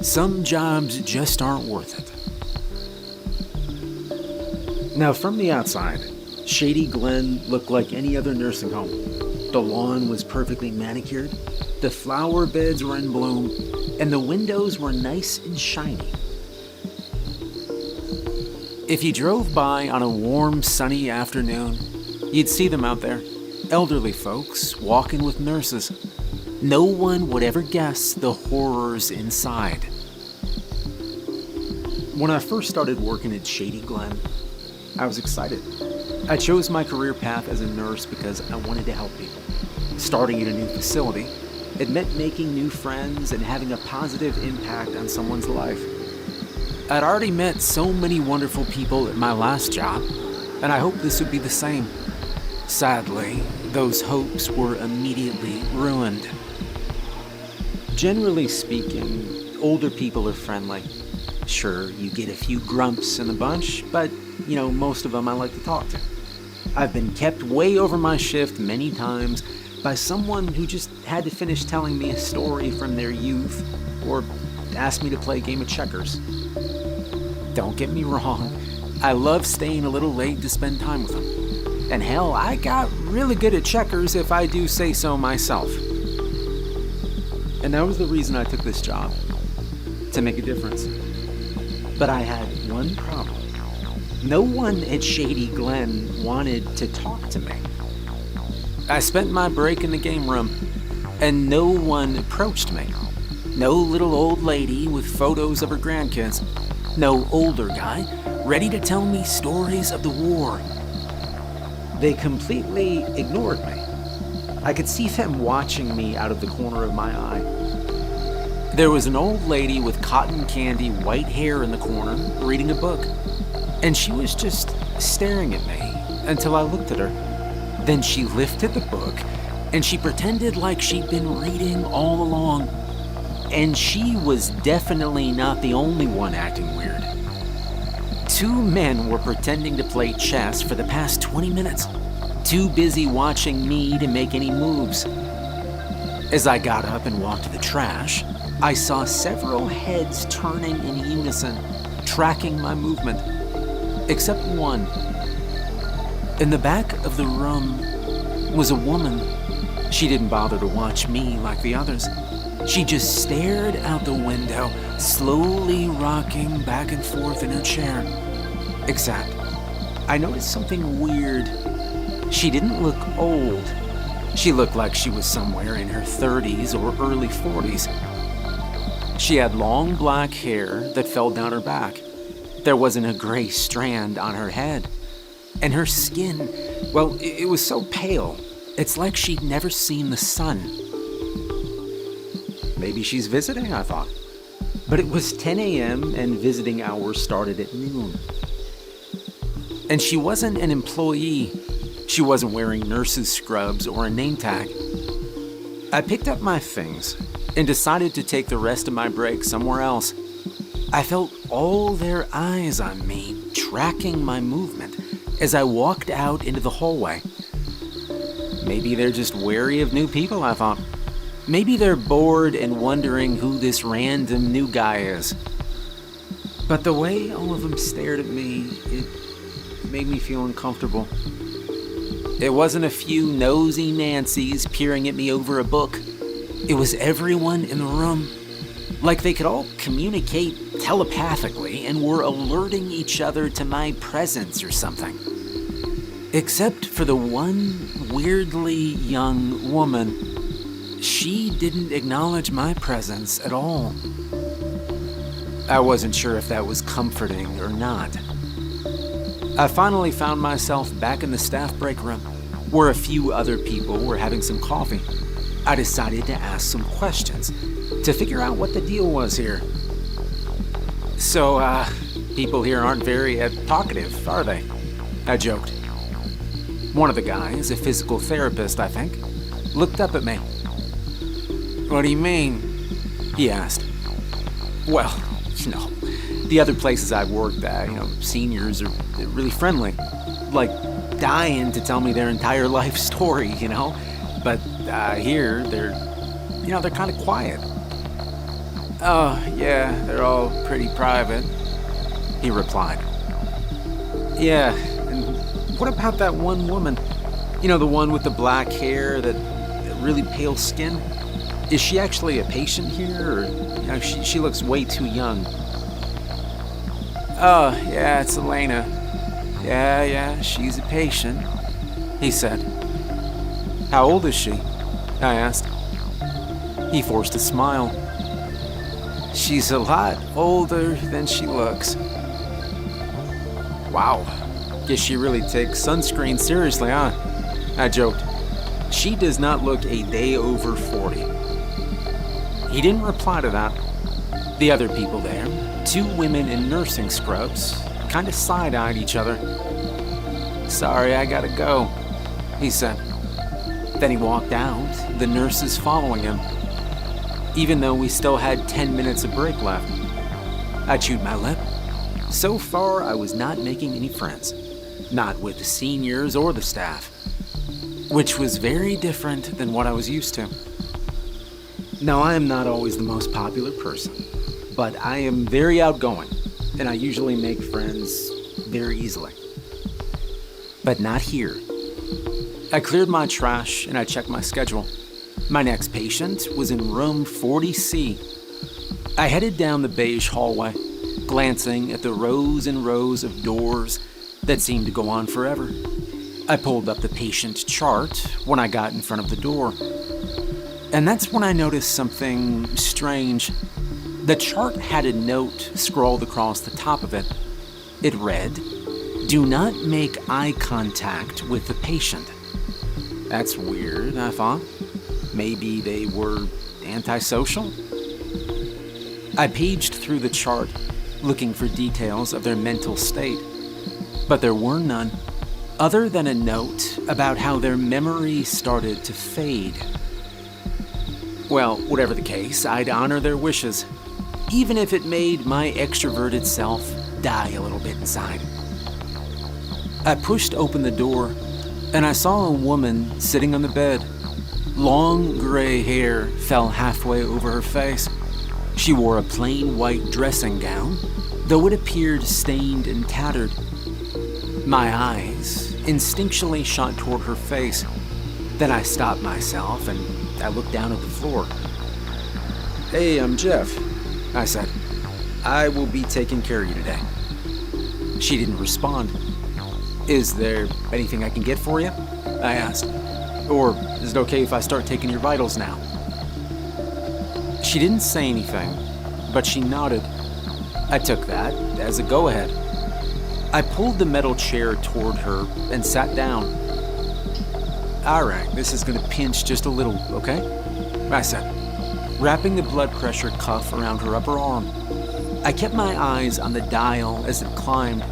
Some jobs just aren't worth it. Now, from the outside, Shady Glen looked like any other nursing home. The lawn was perfectly manicured, the flower beds were in bloom, and the windows were nice and shiny. If you drove by on a warm, sunny afternoon, you'd see them out there, elderly folks walking with nurses. No one would ever guess the horrors inside. When I first started working at Shady Glen, I was excited. I chose my career path as a nurse because I wanted to help people. Starting in a new facility, it meant making new friends and having a positive impact on someone's life. I'd already met so many wonderful people at my last job, and I hoped this would be the same. Sadly, those hopes were immediately ruined. Generally speaking, older people are friendly. Sure, you get a few grumps in the bunch, but, most of them I like to talk to. I've been kept way over my shift many times by someone who just had to finish telling me a story from their youth or asked me to play a game of checkers. Don't get me wrong, I love staying a little late to spend time with them. And hell, I got really good at checkers if I do say so myself. And that was the reason I took this job, to make a difference. But I had one problem. No one at Shady Glen wanted to talk to me. I spent my break in the game room, and no one approached me. No little old lady with photos of her grandkids. No older guy ready to tell me stories of the war. They completely ignored me. I could see them watching me out of the corner of my eye. There was an old lady with cotton candy white hair in the corner reading a book, and she was just staring at me until I looked at her. Then she lifted the book and she pretended like she'd been reading all along. And she was definitely not the only one acting weird. Two men were pretending to play chess for the past 20 minutes, too busy watching me to make any moves. As I got up and walked to the trash, I saw several heads turning in unison, tracking my movement, except one. In the back of the room was a woman. She didn't bother to watch me like the others. She just stared out the window, slowly rocking back and forth in her chair. Except, I noticed something weird. She didn't look old. She looked like she was somewhere in her 30s or early 40s. She had long black hair that fell down her back. There wasn't a gray strand on her head. And her skin, well, it was so pale. It's like she'd never seen the sun. Maybe she's visiting, I thought. But it was 10 a.m. and visiting hours started at noon. And she wasn't an employee. She wasn't wearing nurse's scrubs or a name tag. I picked up my things and decided to take the rest of my break somewhere else. I felt all their eyes on me, tracking my movement as I walked out into the hallway. Maybe they're just wary of new people, I thought. Maybe they're bored and wondering who this random new guy is. But the way all of them stared at me, it made me feel uncomfortable. It wasn't a few nosy Nancys peering at me over a book. It was everyone in the room. Like they could all communicate telepathically and were alerting each other to my presence or something. Except for the one weirdly young woman. She didn't acknowledge my presence at all. I wasn't sure if that was comforting or not. I finally found myself back in the staff break room, where a few other people were having some coffee. I decided to ask some questions to figure out what the deal was here. So, people here aren't very talkative, are they? I joked. One of the guys, a physical therapist, I think, looked up at me. What do you mean? He asked. Well, the other places I've worked at, seniors are really friendly. Like, dying to tell me their entire life story, But here, they're kind of quiet. Oh, yeah, they're all pretty private, he replied. Yeah, and what about that one woman? You know, the one with the black hair, that really pale skin? Is she actually a patient here, or she looks way too young? Oh, yeah, it's Elena. Yeah, she's a patient, he said. How old is she? I asked. He forced a smile. She's a lot older than she looks. Wow, guess she really takes sunscreen seriously, huh? I joked. She does not look a day over 40. He didn't reply to that. The other people there, 2 women in nursing scrubs, kind of side-eyed each other. Sorry, I gotta go, he said. Then he walked out, the nurses following him, even though we still had 10 minutes of break left. I chewed my lip. So far, I was not making any friends, not with the seniors or the staff, which was very different than what I was used to. Now, I am not always the most popular person, but I am very outgoing, and I usually make friends very easily. But not here. I cleared my trash and I checked my schedule. My next patient was in room 40C. I headed down the beige hallway, glancing at the rows and rows of doors that seemed to go on forever. I pulled up the patient chart when I got in front of the door. And that's when I noticed something strange. The chart had a note scrawled across the top of it. It read, "Do not make eye contact with the patient." That's weird, I thought. Maybe they were antisocial? I paged through the chart, looking for details of their mental state. But there were none, other than a note about how their memory started to fade. Well, whatever the case, I'd honor their wishes, even if it made my extroverted self die a little bit inside. I pushed open the door, and I saw a woman sitting on the bed. Long gray hair fell halfway over her face. She wore a plain white dressing gown, though it appeared stained and tattered. My eyes instinctually shot toward her face. Then I stopped myself and I looked down at the floor. "Hey, I'm Jeff," I said. "I will be taking care of you today." She didn't respond. "Is there anything I can get for you?" I asked. "Or is it okay if I start taking your vitals now?" She didn't say anything, but she nodded. I took that as a go-ahead. I pulled the metal chair toward her and sat down. "All right, this is gonna pinch just a little, okay?" I said, wrapping the blood pressure cuff around her upper arm. I kept my eyes on the dial as it climbed,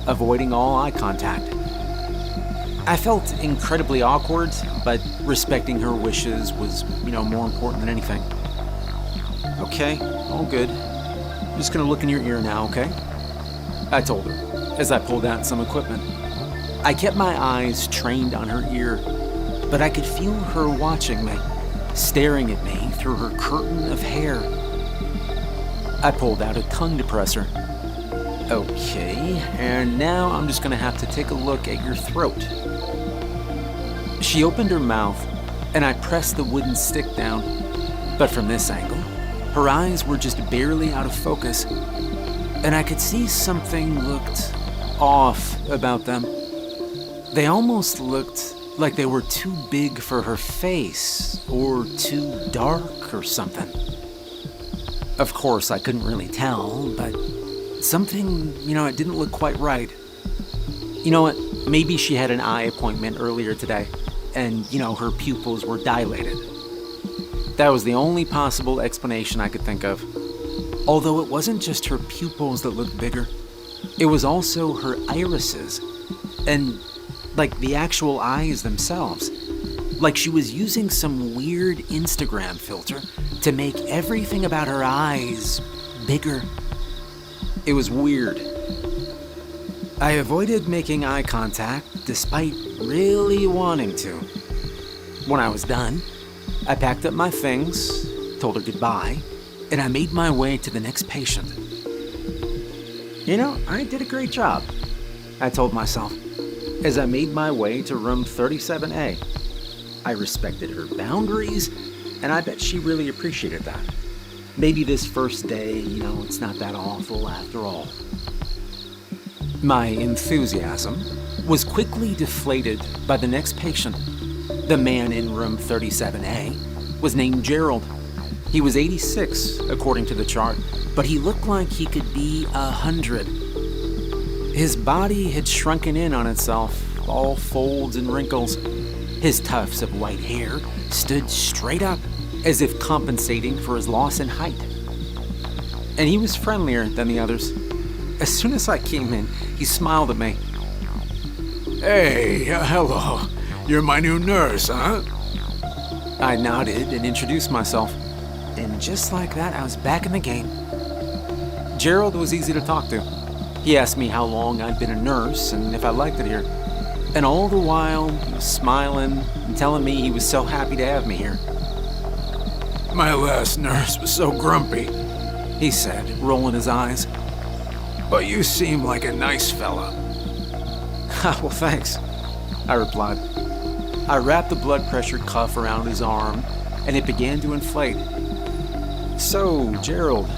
avoiding all eye contact. I felt incredibly awkward, but respecting her wishes was, more important than anything. "Okay, all good. I'm just gonna look in your ear now, okay?" I told her, as I pulled out some equipment. I kept my eyes trained on her ear, but I could feel her watching me, staring at me through her curtain of hair. I pulled out a tongue depressor. "Okay, and now I'm just gonna have to take a look at your throat." She opened her mouth, and I pressed the wooden stick down. But from this angle, her eyes were just barely out of focus, and I could see something looked off about them. They almost looked like they were too big for her face, or too dark or something. Of course, I couldn't really tell, but something, it didn't look quite right. You know what? Maybe she had an eye appointment earlier today, and, her pupils were dilated. That was the only possible explanation I could think of. Although it wasn't just her pupils that looked bigger, it was also her irises, and, the actual eyes themselves. Like she was using some weird Instagram filter to make everything about her eyes bigger. It was weird. I avoided making eye contact despite really wanting to. When I was done, I packed up my things, told her goodbye, and I made my way to the next patient. You know, I did a great job, I told myself, as I made my way to room 37A. I respected her boundaries, and I bet she really appreciated that. Maybe this first day, it's not that awful after all. My enthusiasm was quickly deflated by the next patient. The man in room 37A was named Gerald. He was 86, according to the chart, but he looked like he could be 100. His body had shrunken in on itself, all folds and wrinkles. His tufts of white hair stood straight up, as if compensating for his loss in height. And he was friendlier than the others. As soon as I came in, he smiled at me. Hey, hello. You're my new nurse, huh? I nodded and introduced myself. And just like that, I was back in the game. Gerald was easy to talk to. He asked me how long I'd been a nurse and if I liked it here. And all the while, he was smiling and telling me he was so happy to have me here. My last nurse was so grumpy, he said, rolling his eyes. But you seem like a nice fella. Well, thanks, I replied. I wrapped the blood pressure cuff around his arm, and it began to inflate. So, Gerald,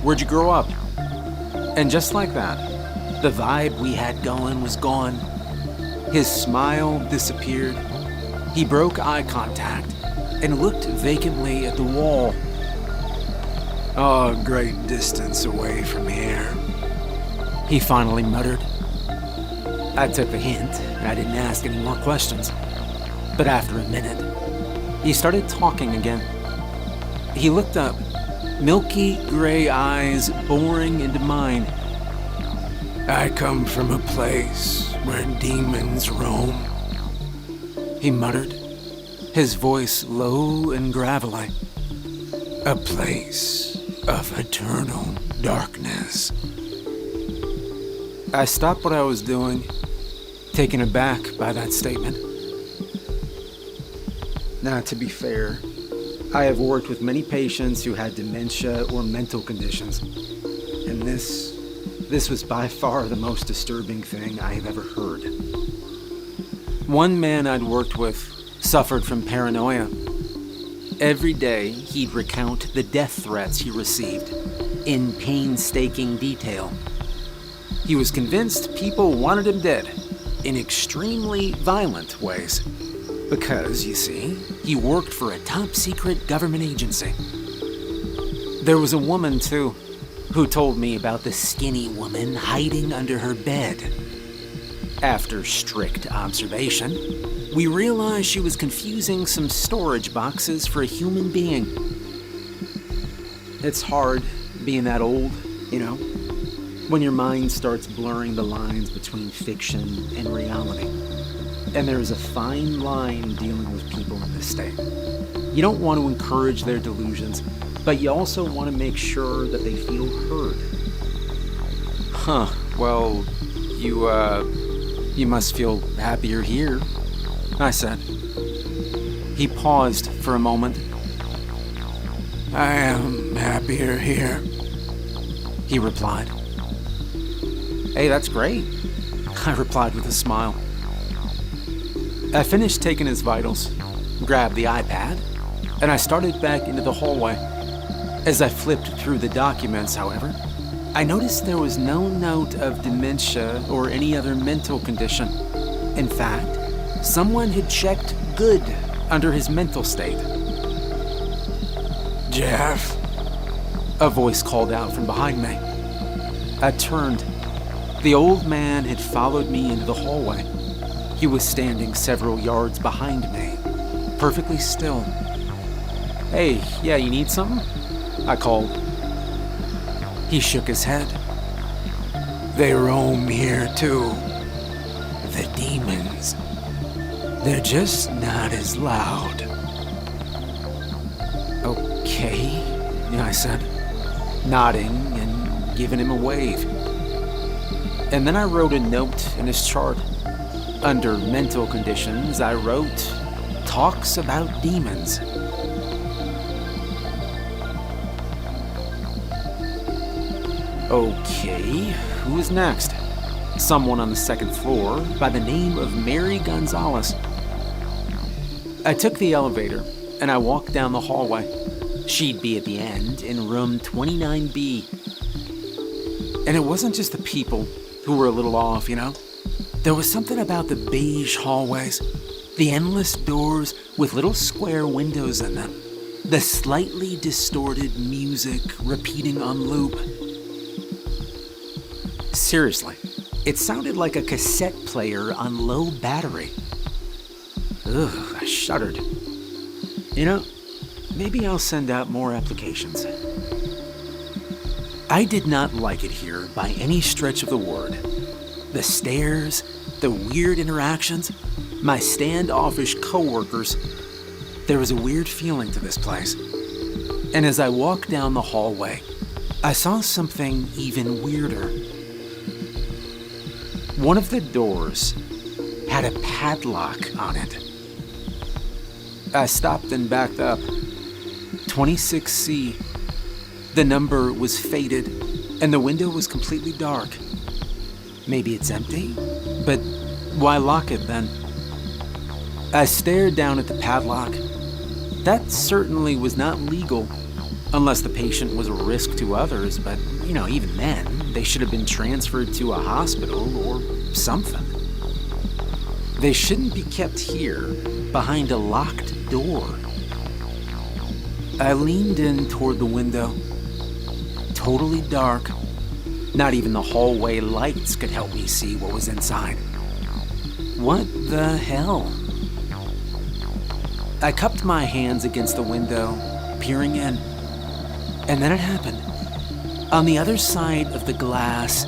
where'd you grow up? And just like that, the vibe we had going was gone. His smile disappeared. He broke eye contact and looked vacantly at the wall. A great distance away from here, he finally muttered. I took the hint, and I didn't ask any more questions. But after a minute, he started talking again. He looked up, milky gray eyes boring into mine. I come from a place where demons roam, he muttered, his voice low and gravelly. A place of eternal darkness. I stopped what I was doing, taken aback by that statement. Now, to be fair, I have worked with many patients who had dementia or mental conditions, and this was by far the most disturbing thing I have ever heard. One man I'd worked with suffered from paranoia. Every day, he'd recount the death threats he received in painstaking detail. He was convinced people wanted him dead in extremely violent ways. Because, you see, he worked for a top-secret government agency. There was a woman, too, who told me about the skinny woman hiding under her bed. After strict observation, we realized she was confusing some storage boxes for a human being. It's hard being that old, when your mind starts blurring the lines between fiction and reality. And there's a fine line dealing with people in this state. You don't want to encourage their delusions, but you also want to make sure that they feel heard. Well, you must feel happier here, I said. He paused for a moment. I am happier here, he replied. Hey, that's great, I replied with a smile. I finished taking his vitals, grabbed the iPad, and I started back into the hallway. As I flipped through the documents, however, I noticed there was no note of dementia or any other mental condition. In fact, someone had checked good under his mental state. Jeff, a voice called out from behind me. I turned. The old man had followed me into the hallway. He was standing several yards behind me, perfectly still. Hey, yeah, you need something? I called. He shook his head. They roam here too. The demons. They're just not as loud. Okay, I said, nodding and giving him a wave. And then I wrote a note in his chart. Under mental conditions, I wrote, talks about demons. Okay, who is next? Someone on the second floor by the name of Mary Gonzalez. I took the elevator and I walked down the hallway. She'd be at the end in room 29B. And it wasn't just the people who were a little off, you know? There was something about the beige hallways, the endless doors with little square windows in them, the slightly distorted music repeating on loop. Seriously, it sounded like a cassette player on low battery. Ugh, I shuddered. You know, maybe I'll send out more applications. I did not like it here by any stretch of the word. The stairs, the weird interactions, my standoffish coworkers. There was a weird feeling to this place. And as I walked down the hallway, I saw something even weirder. One of the doors had a padlock on it. I stopped and backed up. 26C. The number was faded, and the window was completely dark. Maybe it's empty? But why lock it then? I stared down at the padlock. That certainly was not legal, unless the patient was a risk to others, but, you know, even then, they should have been transferred to a hospital or something. They shouldn't be kept here, behind a locked door. I leaned in toward the window. Totally dark. Not even the hallway lights could help me see what was inside. What the hell? I cupped my hands against the window, peering in. And then it happened. On the other side of the glass,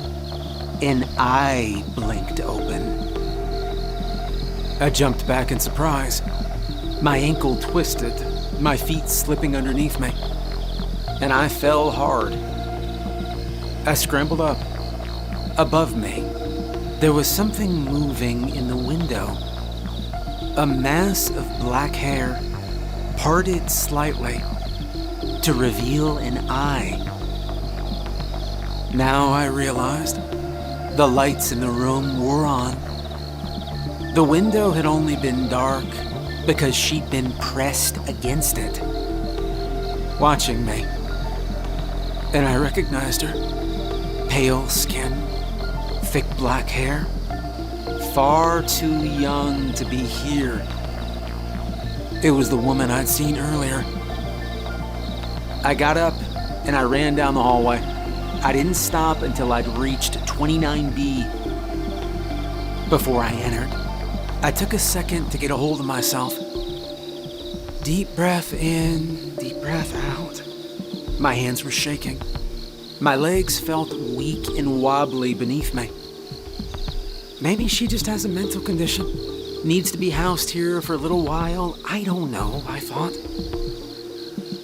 an eye blinked open. I jumped back in surprise. My ankle twisted, my feet slipping underneath me, and I fell hard. I scrambled up. Above me, there was something moving in the window. A mass of black hair, parted slightly, to reveal an eye. Now I realized the lights in the room were on. The window had only been dark because she'd been pressed against it, watching me. And I recognized her. Pale skin, thick black hair, far too young to be here. It was the woman I'd seen earlier. I got up and I ran down the hallway. I didn't stop until I'd reached 29B. Before I entered, I took a second to get a hold of myself. Deep breath in, deep breath out. My hands were shaking. My legs felt weak and wobbly beneath me. Maybe she just has a mental condition. Needs to be housed here for a little while. I don't know, I thought.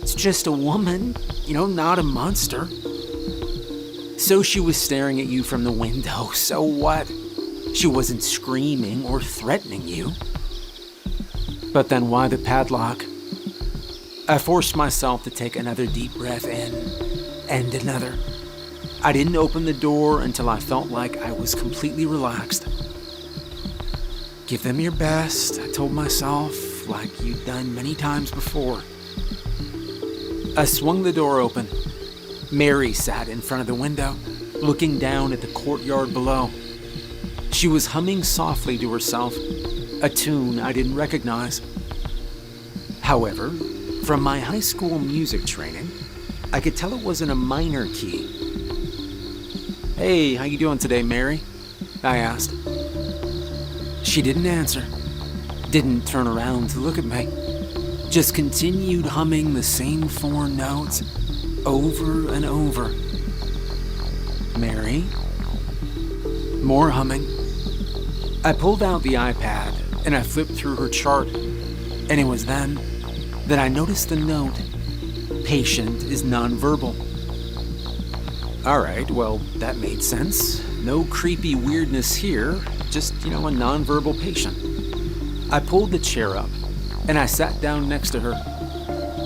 It's just a woman, you know, not a monster. So she was staring at you from the window, so what? She wasn't screaming or threatening you. But then why the padlock? I forced myself to take another deep breath in, and another. I didn't open the door until I felt like I was completely relaxed. Give them your best, I told myself, like you'd done many times before. I swung the door open. Mary sat in front of the window, looking down at the courtyard below. She was humming softly to herself, a tune I didn't recognize. However, from my high school music training, I could tell it was in a minor key. "Hey, how you doing today, Mary?" I asked. She didn't answer, didn't turn around to look at me, just continued humming the same four notes over and over. Mary? More humming. I pulled out the iPad and I flipped through her chart, and it was then that I noticed the note, "Patient is nonverbal." Alright, well, that made sense. No creepy weirdness here, just, a nonverbal patient. I pulled the chair up, and I sat down next to her,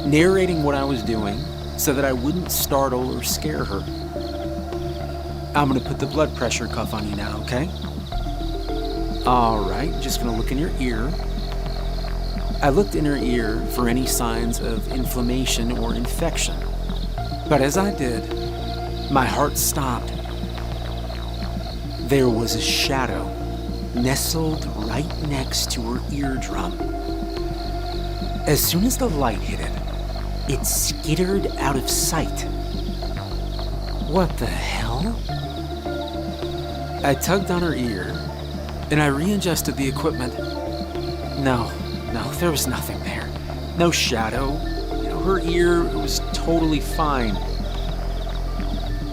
narrating what I was doing so that I wouldn't startle or scare her. I'm gonna put the blood pressure cuff on you now, okay? Alright, just gonna look in your ear. I looked in her ear for any signs of inflammation or infection. But as I did, my heart stopped. There was a shadow nestled right next to her eardrum. As soon as the light hit it, it skittered out of sight. What the hell? I tugged on her ear, and I readjusted the equipment. No, there was nothing there. No shadow. Her ear was totally fine.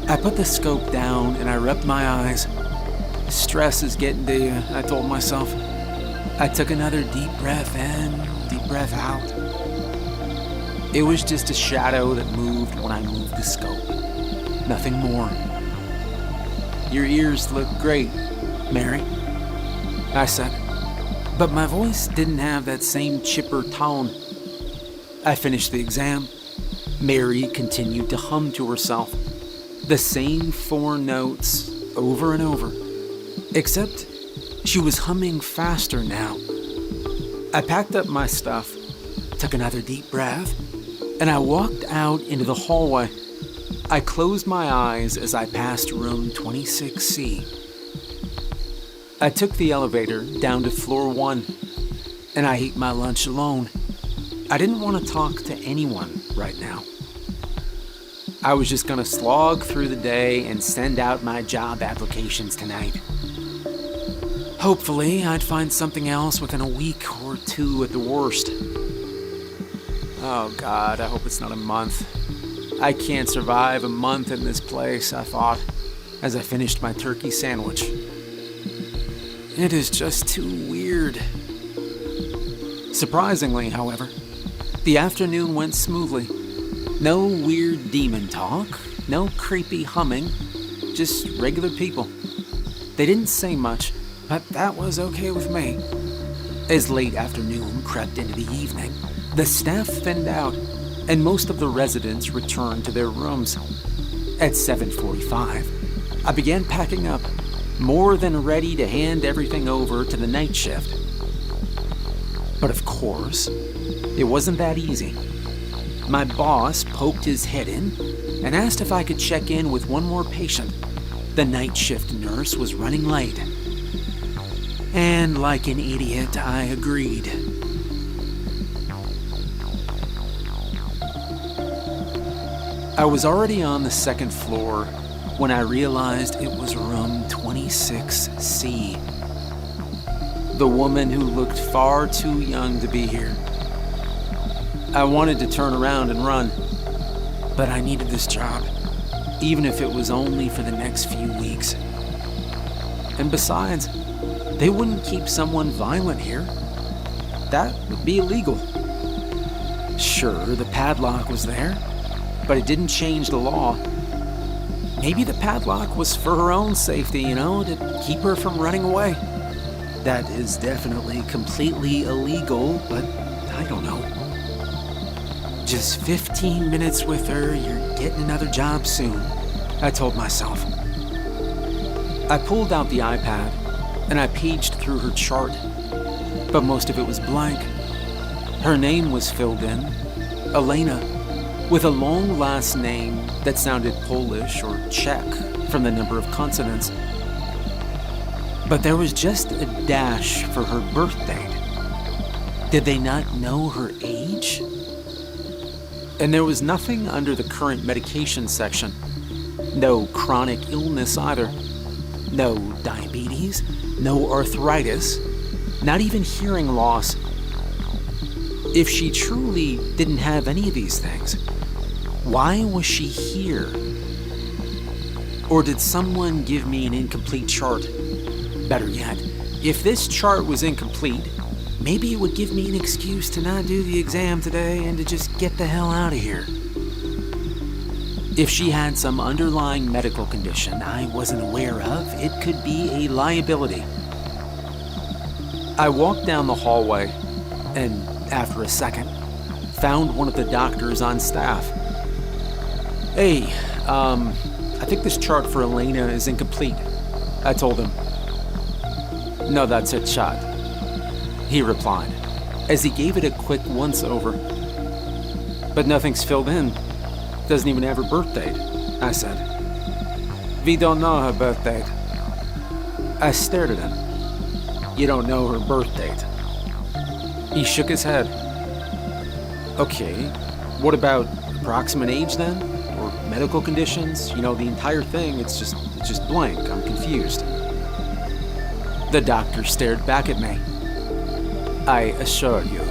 I put the scope down and I rubbed my eyes. Stress is getting to you, I told myself. I took another deep breath in, deep breath out. It was just a shadow that moved when I moved the scope. Nothing more. Your ears look great, Mary, I said. But my voice didn't have that same chipper tone. I finished the exam. Mary continued to hum to herself. The same 4 notes over and over. Except she was humming faster now. I packed up my stuff, took another deep breath, and I walked out into the hallway. I closed my eyes as I passed room 26C. I took the elevator down to floor 1, and I ate my lunch alone. I didn't want to talk to anyone right now. I was just gonna slog through the day and send out my job applications tonight. Hopefully, I'd find something else within a week or 2 at the worst. Oh God, I hope it's not a month. I can't survive a month in this place, I thought, as I finished my turkey sandwich. It is just too weird. Surprisingly, however, the afternoon went smoothly. No weird demon talk, no creepy humming, just regular people. They didn't say much, but that was okay with me. As late afternoon crept into the evening, the staff thinned out, and most of the residents returned to their rooms. At 7:45, I began packing up, more than ready to hand everything over to the night shift. But of course, it wasn't that easy. My boss poked his head in and asked if I could check in with one more patient. The night shift nurse was running late. And like an idiot, I agreed. I was already on the 2nd floor when I realized it was room 26C. The woman who looked far too young to be here. I wanted to turn around and run, but I needed this job, even if it was only for the next few weeks. And besides, they wouldn't keep someone violent here. That would be illegal. Sure, the padlock was there, but it didn't change the law. Maybe the padlock was for her own safety, to keep her from running away. That is definitely completely illegal, but I don't know. Just 15 minutes with her, you're getting another job soon, I told myself. I pulled out the iPad and I paged through her chart, but most of it was blank. Her name was filled in, Elena, with a long last name that sounded Polish or Czech from the number of consonants. But there was just a dash for her birth date. Did they not know her age? And there was nothing under the current medication section. No chronic illness either. No diabetes, no arthritis, not even hearing loss. If she truly didn't have any of these things, why was she here? Or did someone give me an incomplete chart? Better yet, if this chart was incomplete, maybe it would give me an excuse to not do the exam today and to just get the hell out of here. If she had some underlying medical condition I wasn't aware of, it could be a liability. I walked down the hallway and, after a second, found one of the doctors on staff. Hey, I think this chart for Elena is incomplete, I told him. No, that's it, shot, he replied, as he gave it a quick once-over. But nothing's filled in. Doesn't even have her birth date, I said. We don't know her birth date. I stared at him. You don't know her birth date? He shook his head. Okay, what about approximate age then? Or medical conditions? You know, the entire thing, it's just blank. I'm confused. The doctor stared back at me. I assure you,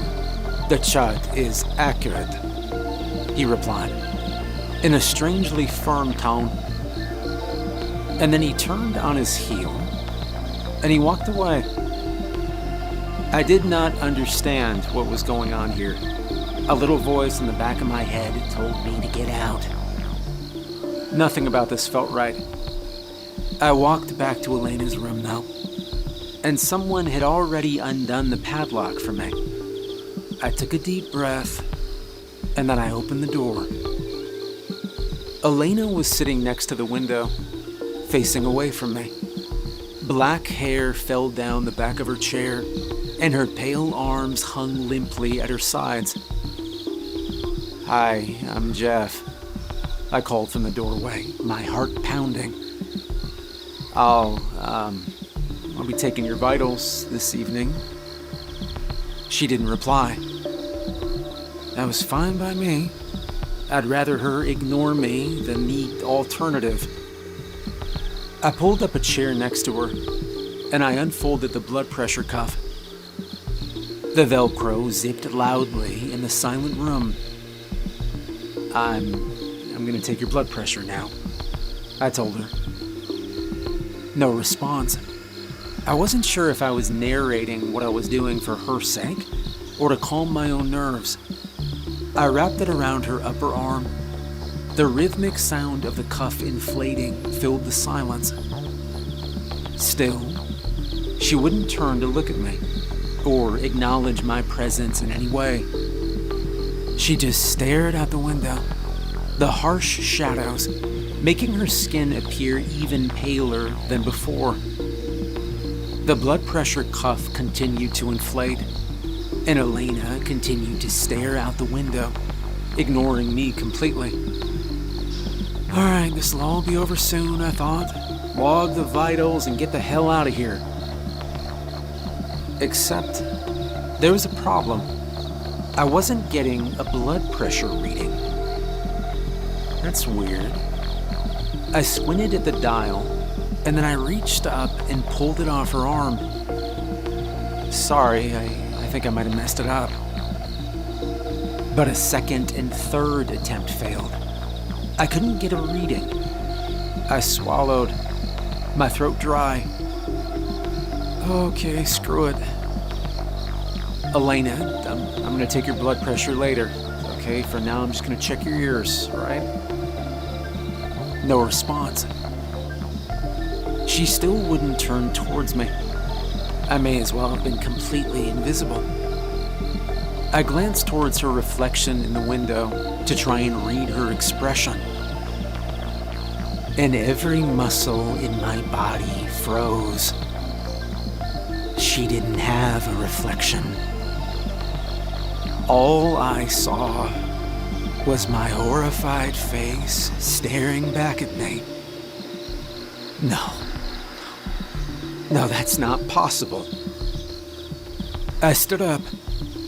the chart is accurate, he replied, in a strangely firm tone. And then he turned on his heel, and he walked away. I did not understand what was going on here. A little voice in the back of my head told me to get out. Nothing about this felt right. I walked back to Elena's room now, and someone had already undone the padlock for me. I took a deep breath, and then I opened the door. Elena was sitting next to the window, facing away from me. Black hair fell down the back of her chair, and her pale arms hung limply at her sides. Hi, I'm Jeff, I called from the doorway, my heart pounding. I'll be taking your vitals this evening. She didn't reply. That was fine by me. I'd rather her ignore me than the alternative. I pulled up a chair next to her, and I unfolded the blood pressure cuff. The Velcro zipped loudly in the silent room. I'm gonna take your blood pressure now, I told her. No response. I wasn't sure if I was narrating what I was doing for her sake or to calm my own nerves. I wrapped it around her upper arm. The rhythmic sound of the cuff inflating filled the silence. Still, she wouldn't turn to look at me or acknowledge my presence in any way. She just stared out the window, the harsh shadows making her skin appear even paler than before. The blood pressure cuff continued to inflate, and Elena continued to stare out the window, ignoring me completely. All right, this'll all be over soon, I thought. Log the vitals and get the hell out of here. Except, there was a problem. I wasn't getting a blood pressure reading. That's weird. I squinted at the dial, and then I reached up and pulled it off her arm. Sorry, I think I might have messed it up. But a second and third attempt failed. I couldn't get a reading. I swallowed, my throat dry. Okay, screw it. Elena, I'm gonna take your blood pressure later. Okay, for now I'm just gonna check your ears, alright? No response. She still wouldn't turn towards me. I may as well have been completely invisible. I glanced towards her reflection in the window to try and read her expression. And every muscle in my body froze. She didn't have a reflection. All I saw was my horrified face staring back at me. No, that's not possible. I stood up,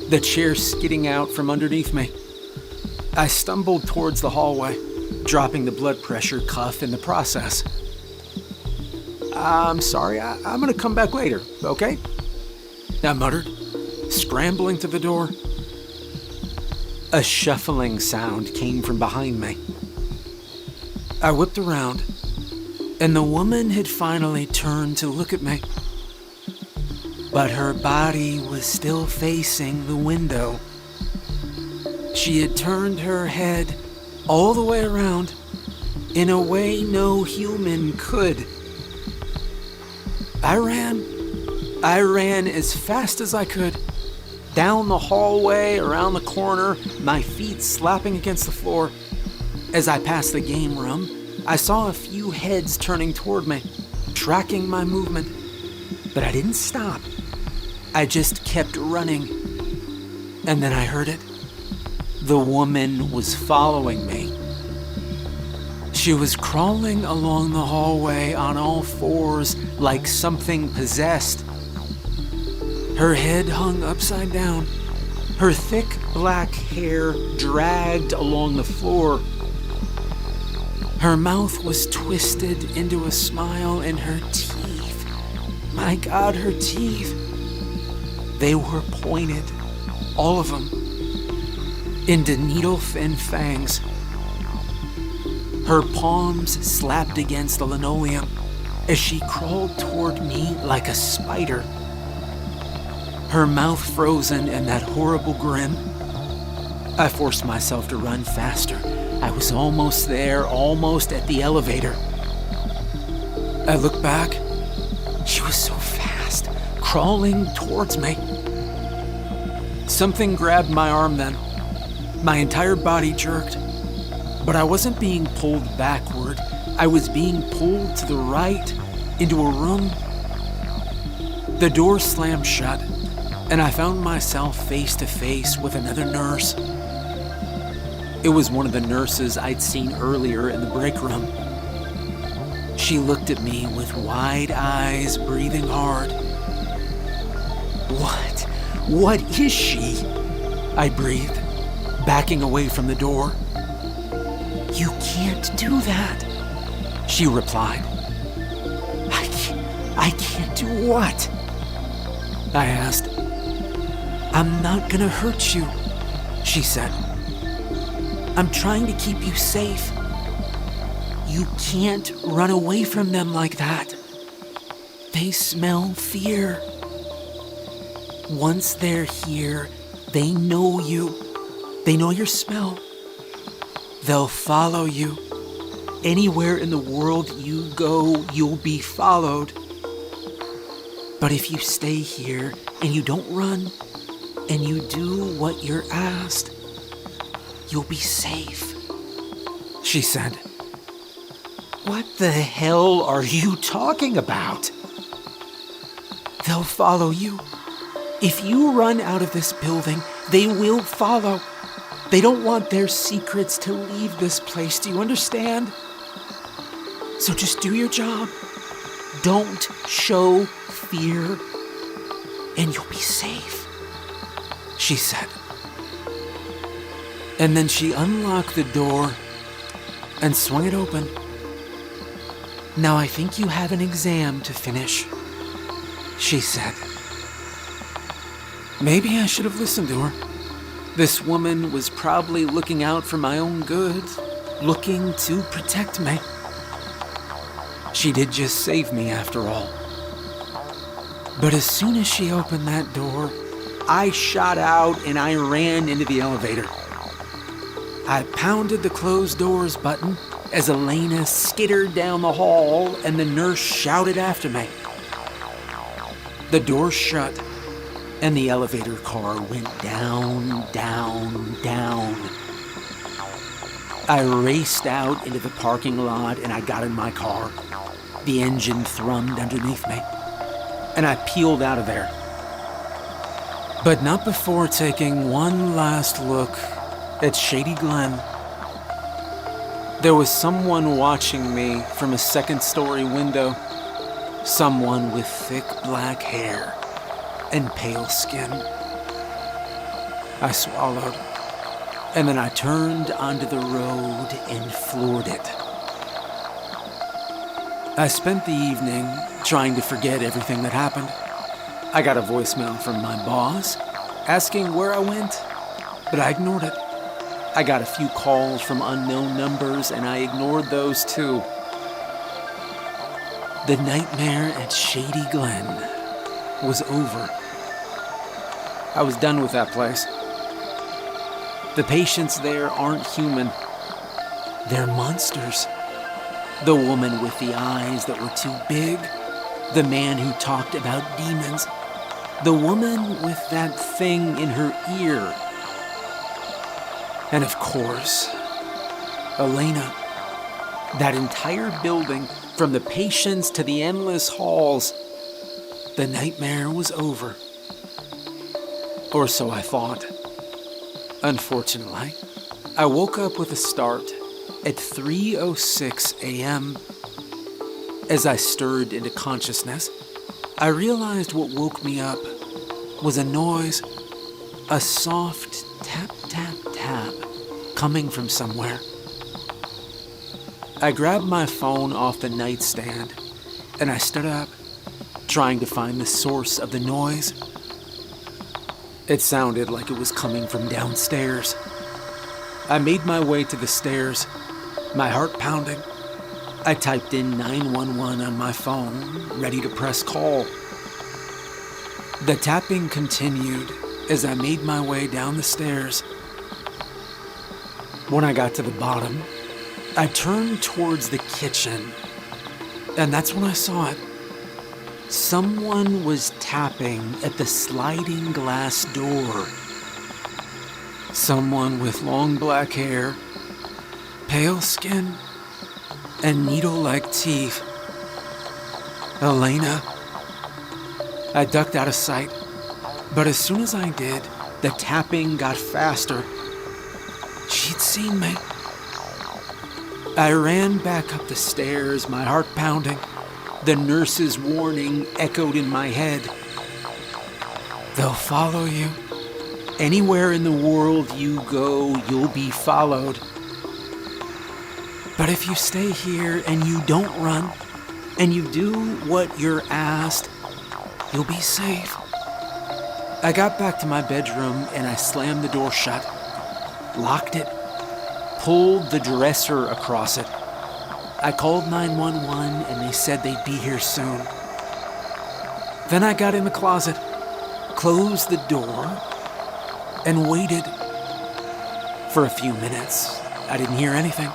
the chair skidding out from underneath me. I stumbled towards the hallway, dropping the blood pressure cuff in the process. I'm sorry, I'm gonna come back later, okay? I muttered, scrambling to the door. A shuffling sound came from behind me. I whipped around, and the woman had finally turned to look at me. But her body was still facing the window. She had turned her head all the way around in a way no human could. I ran as fast as I could, down the hallway, around the corner, my feet slapping against the floor. As I passed the game room, I saw a few heads turning toward me, tracking my movement, but I didn't stop. I just kept running. And then I heard it. The woman was following me. She was crawling along the hallway on all fours like something possessed. Her head hung upside down. Her thick black hair dragged along the floor. Her mouth was twisted into a smile, and her teeth, my God, her teeth, they were pointed, all of them, into needle-thin fangs. Her palms slapped against the linoleum as she crawled toward me like a spider. Her mouth frozen in that horrible grin. I forced myself to run faster. I was almost there, almost at the elevator. I looked back. She was so fast, crawling towards me. Something grabbed my arm then. My entire body jerked. But I wasn't being pulled backward. I was being pulled to the right, into a room. The door slammed shut, and I found myself face to face with another nurse. It was one of the nurses I'd seen earlier in the break room. She looked at me with wide eyes, breathing hard. What is she? I breathed, backing away from the door. You can't do that, she replied. I can't do what? I asked. I'm not gonna hurt you, she said. I'm trying to keep you safe. You can't run away from them like that. They smell fear. Once they're here, they know you. They know your smell. They'll follow you. Anywhere in the world you go, you'll be followed. But if you stay here and you don't run, and you do what you're asked, you'll be safe, she said. What the hell are you talking about? They'll follow you. If you run out of this building, they will follow. They don't want their secrets to leave this place, do you understand? So just do your job. Don't show fear, and you'll be safe, she said. And then she unlocked the door and swung it open. Now I think you have an exam to finish, she said. Maybe I should have listened to her. This woman was probably looking out for my own good, looking to protect me. She did just save me after all. But as soon as she opened that door, I shot out and I ran into the elevator. I pounded the closed doors button as Elena skittered down the hall and the nurse shouted after me. The door shut and the elevator car went down, down, down. I raced out into the parking lot and I got in my car. The engine thrummed underneath me, and I peeled out of there. But not before taking one last look at Shady Glen. There was someone watching me from a second-story window. Someone with thick black hair and pale skin. I swallowed, and then I turned onto the road and floored it. I spent the evening trying to forget everything that happened. I got a voicemail from my boss asking where I went, but I ignored it. I got a few calls from unknown numbers, and I ignored those too. The nightmare at Shady Glen was over. I was done with that place. The patients there aren't human. They're monsters. The woman with the eyes that were too big. The man who talked about demons. The woman with that thing in her ear. And of course, Elena. That entire building, from the patients to the endless halls, the nightmare was over. Or so I thought. Unfortunately, I woke up with a start at 3:06 a.m. As I stirred into consciousness, I realized what woke me up was a noise, a soft tap, tap, tap, coming from somewhere. I grabbed my phone off the nightstand and I stood up, trying to find the source of the noise. It sounded like it was coming from downstairs. I made my way to the stairs, my heart pounding. I typed in 911 on my phone, ready to press call. The tapping continued as I made my way down the stairs. When I got to the bottom, I turned towards the kitchen, and that's when I saw it. Someone was tapping at the sliding glass door. Someone with long black hair, pale skin, and needle-like teeth. Elena. I ducked out of sight, but as soon as I did, the tapping got faster. She'd seen me. I ran back up the stairs, my heart pounding. The nurse's warning echoed in my head. They'll follow you. Anywhere in the world you go, you'll be followed. But if you stay here and you don't run, and you do what you're asked, you'll be safe. I got back to my bedroom and I slammed the door shut, locked it, pulled the dresser across it. I called 911 and they said they'd be here soon. Then I got in the closet, closed the door, and waited. For a few minutes, I didn't hear anything.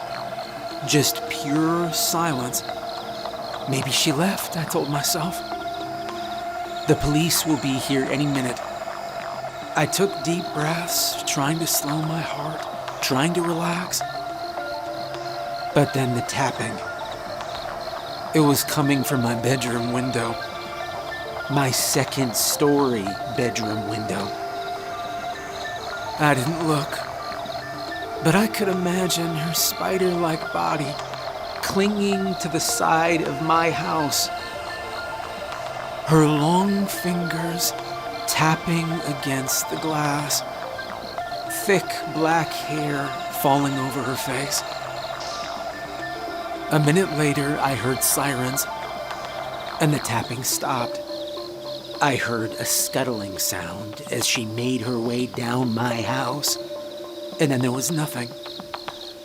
Just pure silence. Maybe she left, I told myself. The police will be here any minute. I took deep breaths, trying to slow my heart, trying to relax. But then the tapping. It was coming from my bedroom window. My second-story bedroom window. I didn't look, but I could imagine her spider-like body clinging to the side of my house. Her long fingers tapping against the glass. Thick black hair falling over her face. A minute later, I heard sirens, and the tapping stopped. I heard a scuttling sound as she made her way down my house, and then there was nothing.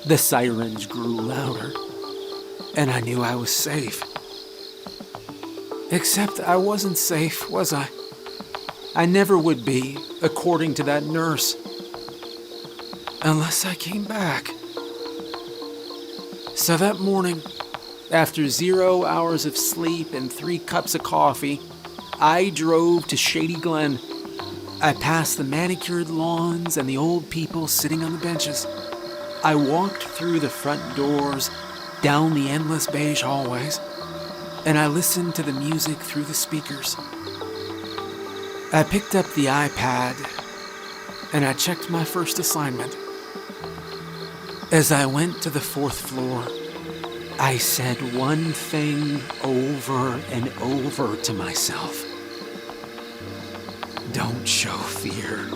The sirens grew louder, and I knew I was safe. Except I wasn't safe, was I? I never would be, according to that nurse. Unless I came back. So that morning, after 0 hours of sleep and 3 cups of coffee, I drove to Shady Glen. I passed the manicured lawns and the old people sitting on the benches. I walked through the front doors, down the endless beige hallways, and I listened to the music through the speakers. I picked up the iPad, and I checked my first assignment. As I went to the 4th floor, I said one thing over and over to myself. Don't show fear.